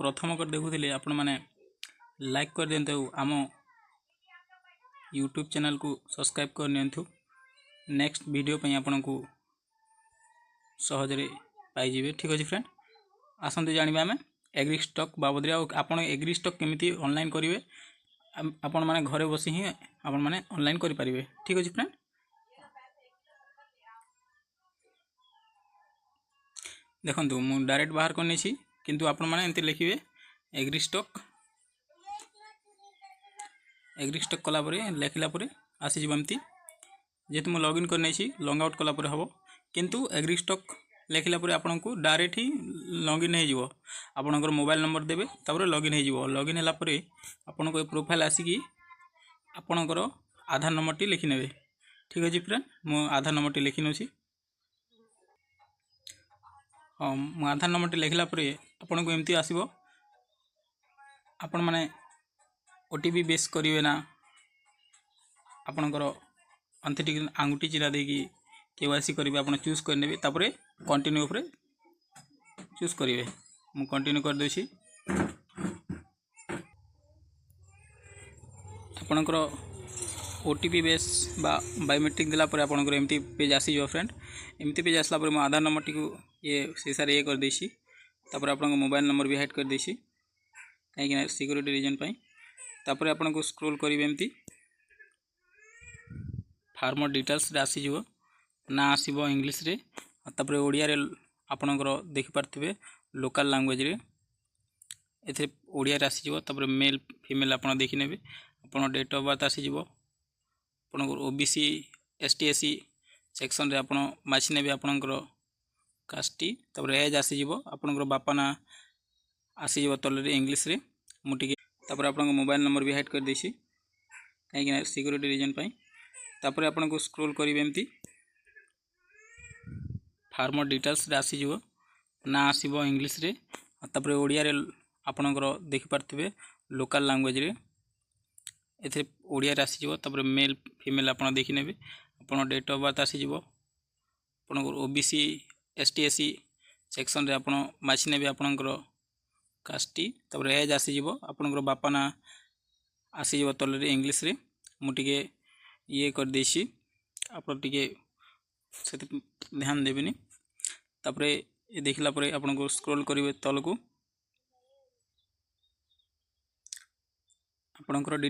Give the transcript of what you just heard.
प्रथम कर देखुले आपण माने लाइक कर दियंतु आम यूट्यूब चैनल को सब्सक्राइब कर नियंतु नेक्स्ट वीडियो पई आपन को सहजरे पाई जिवे। ठीक अछि फ्रेंड, आसंतु जानिबा आमे एग्री स्टॉक बाबद रे आपण एग्री स्टॉक केमिति ऑनलाइन करिवे आपण माने घरे बसी ही आपण माने ऑनलाइन करि परिवे। ठीक अछि फ्रेंड, देखंतु मु डायरेक्ट बाहर करनी छी किंतु आपण माने एंति लिखिबे एग्री स्टॉक कला परे लेखिला परे आसी जिवंती जेतु मु लॉगिन करने छी लॉग आउट कला परे हबो किंतु एग्री स्टॉक लेखिला परे आपन को डायरेक्ट ही लॉगिन हे जिवो। आपनकर मोबाइल नंबर देबे तापर लॉगिन हे जिवो। लॉगिन हैला परे आपन को प्रोफाइल आसी की आपनकर आधार नंबर टी लिखि नेबे। ठीक अछि फ्रेंड, मु आधार नंबर टी लिखि नोछि। मु आधार नंबर टी लिखला परे आपन को एम्ति आसीबो। आपन माने ओटीपी बेस करिवे ना आपनकर अंतिटी आंगुठी चिरा देकी केवाईसी करिवे आपन चूज कर नेबे तापरे कंटिन्यू ऊपर चूज करिवे। मु कंटिन्यू कर देछि। आपनकर ओटीपी बेस बा बायोमेट्रिक दिला परे आपनकर एम्ति पेज आसी जो फ्रेंड। एम्ति पेज आसला परे मु आधार नंबर टी को ये शेषा रे कर देछि तापरे आपन मोबाइल नंबर भी हाइड कर देछि काहे कि सिक्योरिटी रीजन पई। तापरे आपन को स्क्रॉल करिवे एम्ति फार्मर डिटेल्स रे आसी जिवो ना आसीबो इंग्लिश रे तापरे ओडिया रे आपनकर देखि पारथिबे लोकल लैंग्वेज रे एथे ओडिया रे आसी जिवो। तापरे मेल फीमेल आपन देखि नेबे आपन डेट ऑफ बर्थ आसी जिवो। आपन ओबीसी एसटी एससी सेक्शन रे आपन माछि नेबे आपनकर कास्टी तापरे एज आसी जिवो। आपनकर बापा ना आसी जिवो तले रे इंग्लिश रे मुटिके तापरे आपन मोबाइल नंबर भी हाइड कर देछि काहे कि सिक्योरिटी रीजन पई। तापरे आपन को स्क्रॉल करिवे एम्ति फार्मर डिटेल्स रे आसी जिवो ना आसीबो इंग्लिश रे तापरे ओडिया रे आपनकर देखि पारथिबे लोकल लैंग्वेज रे एथे ओडिया रे आसी जिवो। तापरे मेल फीमेल आपन देखि नेबे आपन डेट ऑफ बर्थ आसी जिवो। आपन ओबीसी एसटी एससी सेक्शन रे आपन माछि नेबे आपनकर कास्टी तापरे एज आसी जिवो। आपनकर बापा ना आसी जिवो तले रे इंग्लिश रे मुटिके ये कर देछि आपन टिके सेति ध्यान देबेनी। तापरे ये देखला परे आपन को स्क्रॉल करिवे तल को आपनकर डिटेल